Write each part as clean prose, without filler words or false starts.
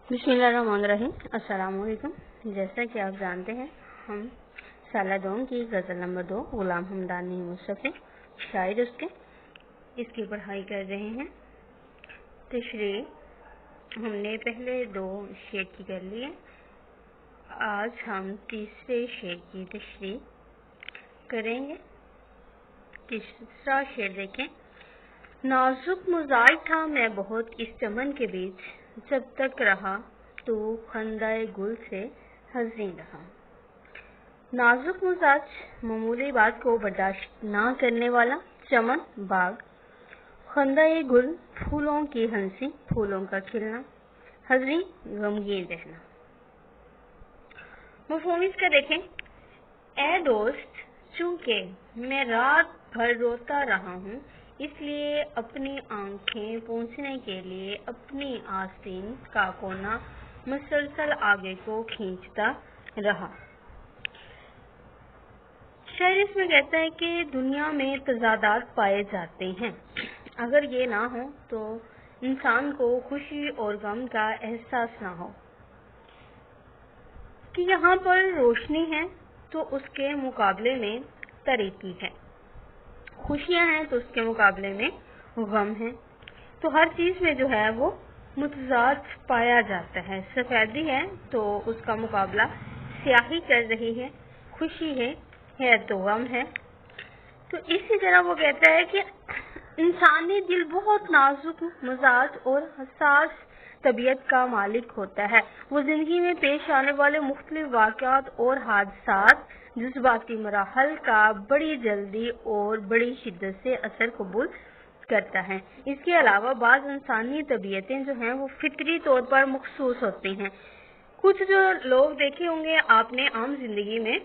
बिस्मिल्लाहिर्रहमानिर्रहीम। अस्सलाम वालेकुम। जैसा कि आप जानते हैं, हम साला दोम की गज़ल नंबर 2 गुलाम हमदानी मुस्तफ़ी शायर इसकी पढ़ाई कर रहे हैं। तशरीह हमने पहले 2 शेर की कर ली है। आज हम तीसरे शेर की तशरीह करेंगे। तीसरा शेर देखें। नाजुक मिजाज था मैं बहुत इस चमन के बीच, जब तक रहा तो खंदाए गुल से हसीन रहा। नाजुक मिजाज, मामूली बात को बर्दाश्त ना करने वाला, चमन बाग, खंदाए गुल फूलों की हंसी, फूलों का खिलना, हसीन गमगीन रहना। मफ़हूम इसका देखें। ए दोस्त, चूंकि मैं रात भर रोता रहा हूँ, इसलिए अपनी आंखें पोंछने के लिए अपनी आस्तीन का कोना मुसलसल आगे को खींचता रहा। शायर इसमें कहता है कि दुनिया में तजादात पाए जाते हैं। अगर ये ना हो तो इंसान को खुशी और गम का एहसास ना हो कि यहाँ पर रोशनी है तो उसके मुकाबले में तारीकी है, खुशियाँ हैं तो उसके मुकाबले में गम है। तो हर चीज़ में जो है वो मुतजाद पाया जाता है। सफ़ेदी है तो उसका मुकाबला स्याही कर रही है, खुशी है तो गम है। तो इसी तरह वो कहता है कि इंसानी दिल बहुत नाजुक मिजाज और हसास तबीयत का मालिक होता है। वो जिंदगी में पेश आने वाले मुख्तलिफ वाक़यात और हादसात, जज्बाती मराहल का बड़ी जल्दी और बड़ी शिद्दत से असर कबूल करता है। इसके अलावा बाज़ इंसानी तबीयतें जो हैं वो फितरी तौर पर मखसूस होती हैं। कुछ जो लोग देखे होंगे आपने आम जिंदगी में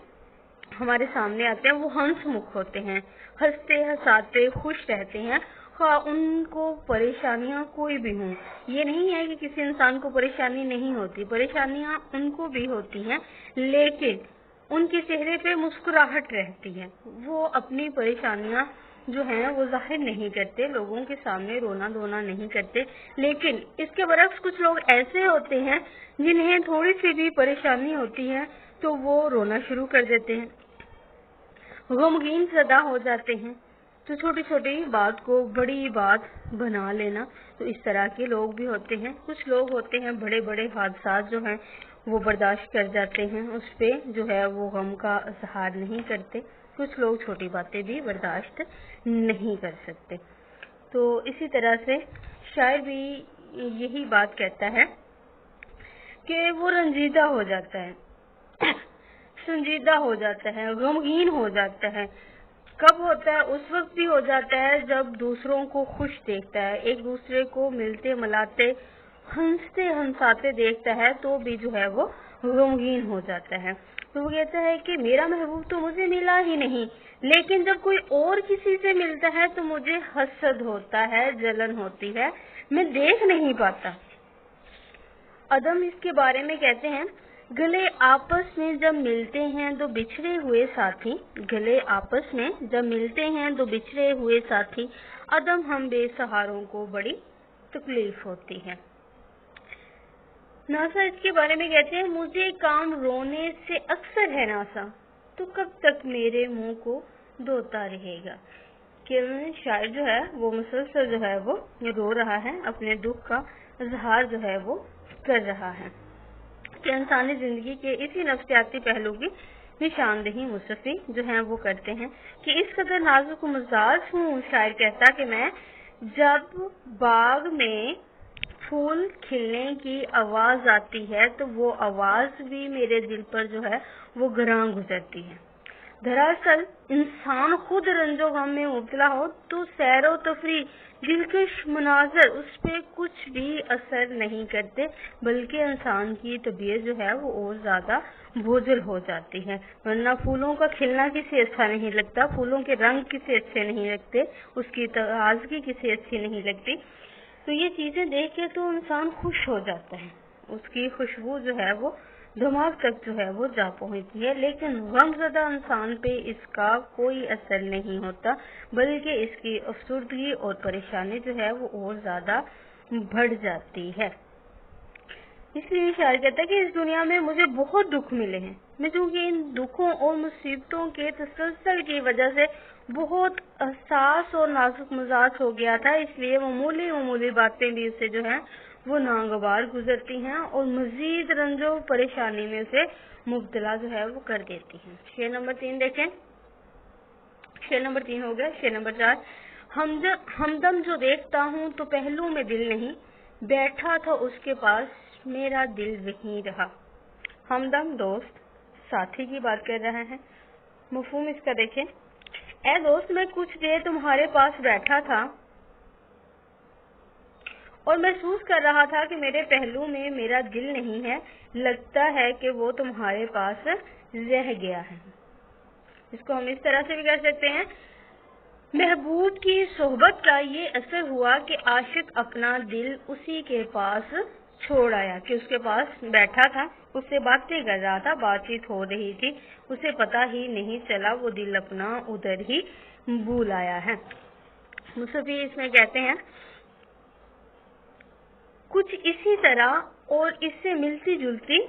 हमारे सामने आते हैं, वो हंसमुख होते हैं, हंसते हंसाते खुश रहते हैं, उनको परेशानियां कोई भी हों। ये नहीं है कि किसी इंसान को परेशानी नहीं होती, परेशानियां उनको भी होती हैं, लेकिन उनके चेहरे पे मुस्कुराहट रहती है। वो अपनी परेशानियां जो हैं वो जाहिर नहीं करते, लोगों के सामने रोना धोना नहीं करते। लेकिन इसके बरक्स कुछ लोग ऐसे होते हैं जिन्हें थोड़ी सी भी परेशानी होती है तो वो रोना शुरू कर देते हैं, गमगीन ज़दा हो जाते हैं। तो छोटी छोटी बात को बड़ी बात बना लेना, तो इस तरह के लोग भी होते हैं। कुछ लोग होते हैं बड़े बड़े हादसा जो हैं वो बर्दाश्त कर जाते हैं, उस पे जो है वो गम का इजहार नहीं करते। कुछ लोग छोटी बातें भी बर्दाश्त नहीं कर सकते। तो इसी तरह से शायर भी यही बात कहता है कि वो रंजीदा हो जाता है, संजीदा हो जाता है, गमगीन हो जाता है। कब होता है? उस वक्त भी हो जाता है जब दूसरों को खुश देखता है, एक दूसरे को मिलते मिलाते हंसते हंसाते देखता है, तो भी जो है वो गमगीन हो जाता है। तो वो कहता है कि मेरा महबूब तो मुझे मिला ही नहीं, लेकिन जब कोई और किसी से मिलता है तो मुझे हसद होता है, जलन होती है, मैं देख नहीं पाता। अदम इसके बारे में कहते हैं, गले आपस में जब मिलते हैं तो बिछड़े हुए साथी, गले आपस में जब मिलते हैं तो बिछड़े हुए साथी, अदम हम बेसहारों को बड़ी तकलीफ होती है। नासा इसके बारे में कहते हैं, मुझे काम रोने से अक्सर है नासा, तो कब तक मेरे मुंह को धोता रहेगा। कि शायर जो है वो मुसलसल जो है वो रो रहा है, अपने दुख का इजहार जो है वो कर रहा है। कि इंसानी जिंदगी के इसी नफ्सियाती पहलू की निशानदेही मुस्तफ़ी जो है वो करते हैं कि इस कदर नाजुक मिजाज हूँ। शायर कहता कि मैं जब बाग में फूल खिलने की आवाज आती है तो वो आवाज भी मेरे दिल पर जो है वो ग्रां गुजरती है। दरअसल इंसान खुद रंजो गम में मुब्तला हो तो सैरो तफरी, दिलकश मनाजर उस पर कुछ भी असर नहीं करते, बल्कि इंसान की तबीयत जो है वो और ज्यादा बोझल हो जाती है। वरना फूलों का खिलना किसी अच्छा नहीं लगता, फूलों के रंग किसी अच्छे नहीं लगते, उसकी ताजगी किसी अच्छी नहीं लगती। तो ये चीजें देख के तो इंसान खुश हो जाता है, उसकी खुशबू जो है वो दिमाग तक जो है वो जा पहुंचती है। लेकिन गमज़दा इंसान पे इसका कोई असर नहीं होता, बल्कि इसकी अफसुर्दगी और परेशानी जो है वो और ज्यादा बढ़ जाती है। اس لیے شاعر کہتا ہے کہ اس دنیا میں مجھے بہت دکھ ملے ہیں، میں چونکہ ان دکھوں اور مصیبتوں کے تسلسل کی وجہ سے بہت حساس اور نازک مزاج ہو گیا تھا، اس لیے معمولی باتیں بھی اسے جو ہے وہ ناگوار گزرتی ہیں اور مزید رنج و پریشانی میں اسے مبتلا جو ہے وہ کر دیتی ہیں۔ شعر نمبر 3 دیکھیں، شعر نمبر 3 ہو گیا۔ شعر نمبر 4، ہمدم جو دیکھتا ہوں تو پہلو میں دل نہیں، بیٹھا تھا اس کے پاس میرا دل وہیں رہا۔ ہمدم دوست، ساتھی کی بات کر رہا ہے۔ مفہوم اس کا دیکھیں، اے دوست میں کچھ دیر تمہارے پاس بیٹھا تھا اور محسوس کر رہا تھا کہ میرے پہلو میں میرا دل نہیں ہے، لگتا ہے کہ وہ تمہارے پاس رہ گیا ہے۔ اس کو ہم اس طرح سے بھی کر سکتے ہیں، محبوب کی صحبت کا یہ اثر ہوا کہ عاشق اپنا دل اسی کے پاس چھوڑ آیا، کہ اس کے پاس بیٹھا تھا، اس سے باتیں کر رہا تھا، بات چیت ہو رہی تھی، اسے پتہ ہی نہیں چلا، وہ دل اپنا ادھر ہی بھول آیا ہے۔ مصطفی اس میں کہتے ہیں کچھ اسی طرح اور اس سے ملتی جلتی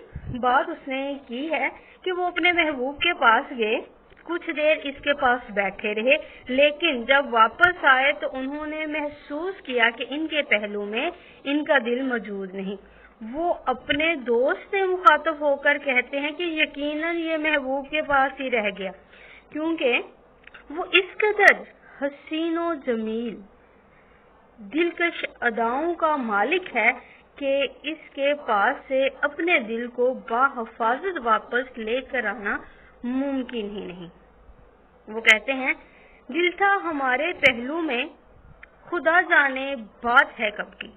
بات اس نے کی ہے کہ وہ اپنے محبوب کے پاس گئے، کچھ دیر اس کے پاس بیٹھے رہے، لیکن جب واپس آئے تو انہوں نے محسوس کیا کہ ان کے پہلو میں ان کا دل موجود نہیں۔ وہ اپنے دوست سے مخاطب ہو کر کہتے ہیں کہ یقیناً یہ محبوب کے پاس ہی رہ گیا، کیونکہ وہ اس قدر حسین و جمیل دلکش اداؤں کا مالک ہے کہ اس کے پاس سے اپنے دل کو بحفاظت واپس لے کر آنا ممکن ہی نہیں۔ وہ کہتے ہیں دل تھا ہمارے پہلو میں، خدا جانے بات ہے کب کی،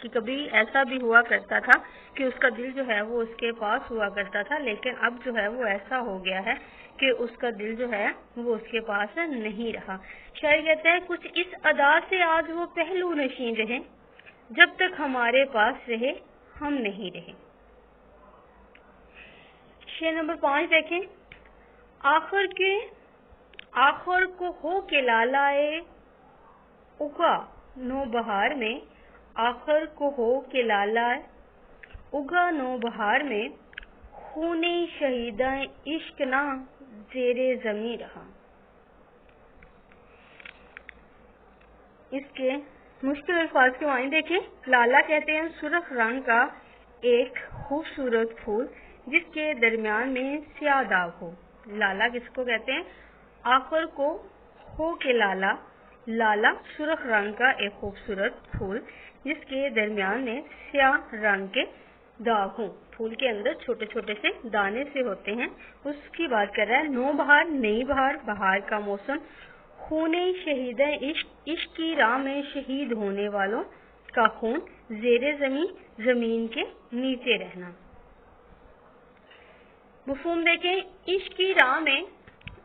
کہ کبھی ایسا بھی ہوا کرتا تھا کہ اس کا دل جو ہے وہ اس کے پاس ہوا کرتا تھا، لیکن اب جو ہے وہ ایسا ہو گیا ہے کہ اس کا دل جو ہے وہ اس کے پاس نہیں رہا۔ شاعر کہتا ہے کچھ اس ادا سے آج وہ پہلو نشین رہے، جب تک ہمارے پاس رہے ہم نہیں رہے۔ شعر نمبر 5 دیکھیں، آخر کو ہو کے لالائے اگا نو بہار میں، آخر کو ہو کے لالائے اگا نو بہار میں، خون شہیدہ عشق نہ زیر زمیں رہا۔ اس کے مشکل الفاظ کے معنی دیکھیں، لالا کہتے ہیں سرخ رنگ کا ایک خوبصورت پھول جس کے درمیان میں سیاہ داغ ہو۔ لالا کس کو کہتے ہیں؟ آخر کو ہو کے لالا، لالا سرخ رنگ کا ایک خوبصورت پھول جس کے درمیان میں سیاہ رنگ کے داغ ہوں۔ پھول کے اندر چھوٹے چھوٹے سے دانے سے ہوتے ہیں، اس کی بات کر رہا ہے۔ نو بہار، نئی بہار، بہار کا موسم، خون شہید عشق، عشق کی راہ میں شہید ہونے والوں کا خون، زیر زمین، زمین کے نیچے رہنا۔ مفہوم دیکھیں، عشق کی راہ میں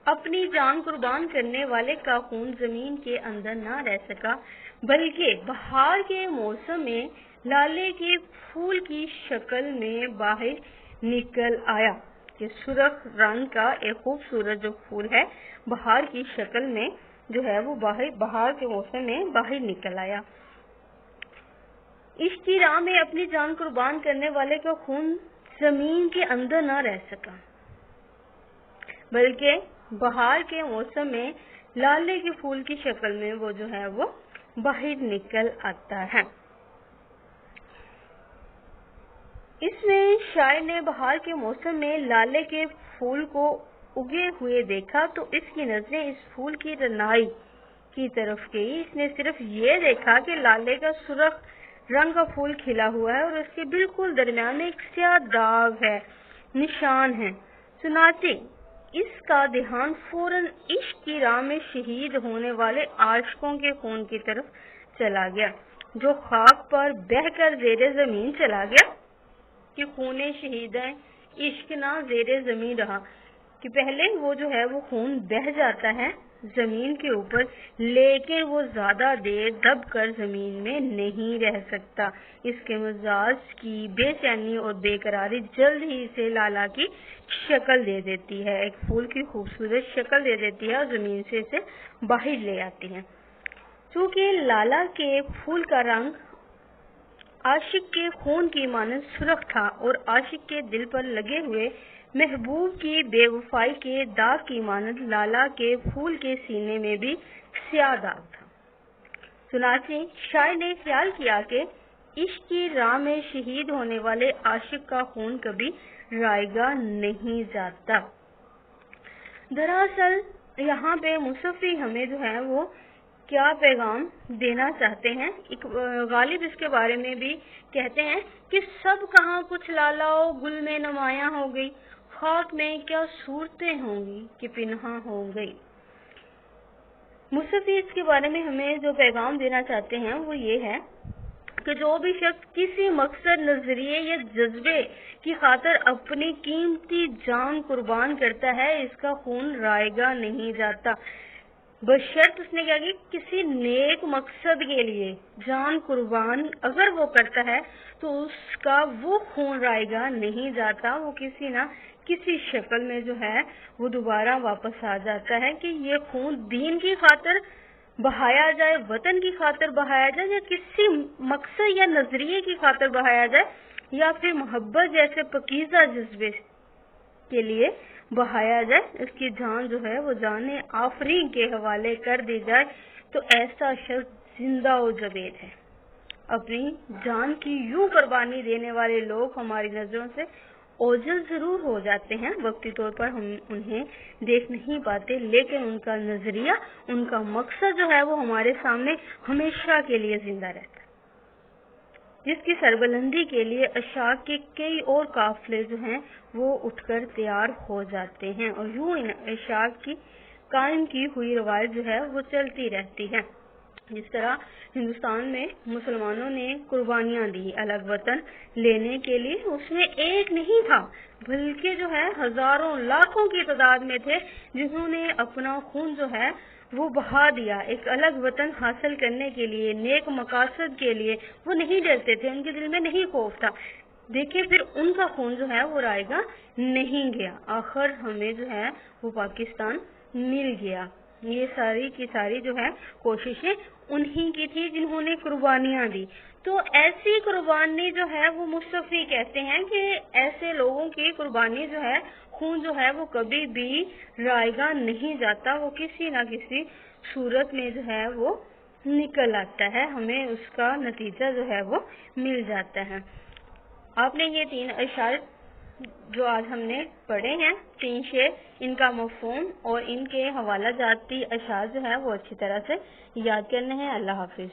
اپنی جان قربان کرنے والے کا خون زمین کے اندر نہ رہ سکا، بلکہ بہار کے موسم میں لالے کے پھول کی شکل میں باہر نکل آیا، کہ سرخ رنگ کا ایک خوبصورت جو پھول ہے بہار کی شکل میں جو ہے وہ بہار کے موسم میں باہر نکل آیا۔ عشق کی راہ میں اپنی جان قربان کرنے والے کا خون زمین کے اندر نہ رہ سکا، بلکہ بہار کے موسم میں لالے کے پھول کی شکل میں وہ جو ہے وہ باہر نکل آتا ہے۔ اس میں شاعر نے بہار کے موسم میں لالے کے پھول کو اگے ہوئے دیکھا تو اس کی نظریں اس پھول کی رنائی کی طرف گئی۔ اس نے صرف یہ دیکھا کہ لالے کا سرخ رنگ کا پھول کھلا ہوا ہے اور اس کے بالکل درمیان میں ایک سیاہ داغ ہے، نشان ہے۔ چنانچہ اس کا دھیان فوراً عشق کی راہ میں شہید ہونے والے عاشقوں کے خون کی طرف چلا گیا، جو خاک پر بہہ کر زیر زمین چلا گیا، کہ خون شہیدہ عشق نہ زیر زمین رہا، کہ پہلے وہ جو ہے وہ خون بہہ جاتا ہے زمین کے اوپر، لیکن وہ زیادہ دیر دب کر زمین میں نہیں رہ سکتا۔ اس کے مزاج کی بے چینی اور بے قراری جلد ہی اسے لالا کی شکل دے دیتی ہے، ایک پھول کی خوبصورت شکل دے دیتی ہے اور زمین سے اسے باہر لے آتی ہے۔ چونکہ لالا کے پھول کا رنگ आशिक के खून की मानद सुर्ख था और आशिक के दिल पर लगे हुए महबूब की बेवफाई के दाग की मानद लाला के फूल के सीने में भी स्याह दाग था। चुनाचे शायर ने ख्याल किया कि इश्क की राह में शहीद होने वाले आशिक का खून कभी रायगा नहीं जाता। दरअसल यहाँ पे मुसफ़ी हमें जो है वो क्या पैगाम देना चाहते हैं। एक गालिब इसके बारे में भी कहते हैं कि सब कहाँ कुछ लालाओ गुल में नुमाया हो गई, खाक में क्या सूरतें होंगी कि पिन्हा हो गई। मुसफ़ी इसके बारे में हमें जो पैगाम देना चाहते हैं वो ये है कि जो भी शख्स किसी मकसद, नजरिए या जज्बे की खातिर अपनी कीमती जान कुर्बान करता है, इसका खून रायगा नहीं जाता। बशर्त उसने क्या की, किसी नेक मकसद के लिए जान कुर्बान अगर वो करता है तो उसका वो खून रायगा नहीं जाता, वो किसी ना किसी शक्ल में जो है वो दोबारा वापस आ जाता है कि ये खून दीन की खातिर बहाया जाए, वतन की खातिर बहाया जाए, या किसी मकसद या नजरिए की खातिर बहाया जाए, या फिर मोहब्बत जैसे पकीज़ा जज्बे के लिए बहाया जाए, इसकी जान जो है वो जाने आफरीन के हवाले कर दी जाए, तो ऐसा शख्स जिंदा व जवेद है। अपनी जान की यूं कुर्बानी देने वाले लोग हमारी नजरों से ओझल जरूर हो जाते हैं, वक्ती तौर पर हम उन्हें देख नहीं पाते, लेकिन उनका नजरिया, उनका मकसद जो है वो हमारे सामने हमेशा के लिए जिंदा रहता है, जिसकी सरबलंदी के लिए अशाक के कई और काफिले जो हैं वो उठकर तैयार हो जाते हैं, और यूं इन अशाक की कायम की हुई रवायत जो है वो चलती रहती है। जिस तरह हिंदुस्तान में मुसलमानों ने कुर्बानियां दी अलग वतन लेने के लिए, उसमें एक नहीं था बल्कि जो है हजारों लाखों की तादाद में थे जिन्होंने अपना खून जो है वो बहा दिया एक अलग वतन हासिल करने के लिए, नेक मकासद के लिए। वो नहीं डरते थे, उनके दिल में नहीं खौफ था। देखिए फिर उनका खून जो है वो रायगा नहीं गया, आखिर हमें जो है वो पाकिस्तान मिल गया। ये सारी की सारी जो है कोशिशें उन्हीं की थी जिन्होंने कुर्बानियां दी। तो ऐसी कुर्बानी जो है वो मुस्तफी कहते हैं कि ऐसे लोगों की कुर्बानी जो है, खून जो है वो कभी भी रायगा नहीं जाता, वो किसी ना किसी सूरत में जो है वो निकल आता है, हमें उसका नतीजा जो है वो मिल जाता है। आपने ये 3 अशार जो आज हमने पढ़े हैं, 3 शेर, इनका मफ़हूम और इनके हवाला जाती अशार जो है वो अच्छी तरह से याद करने हैं। अल्लाह हाफिज।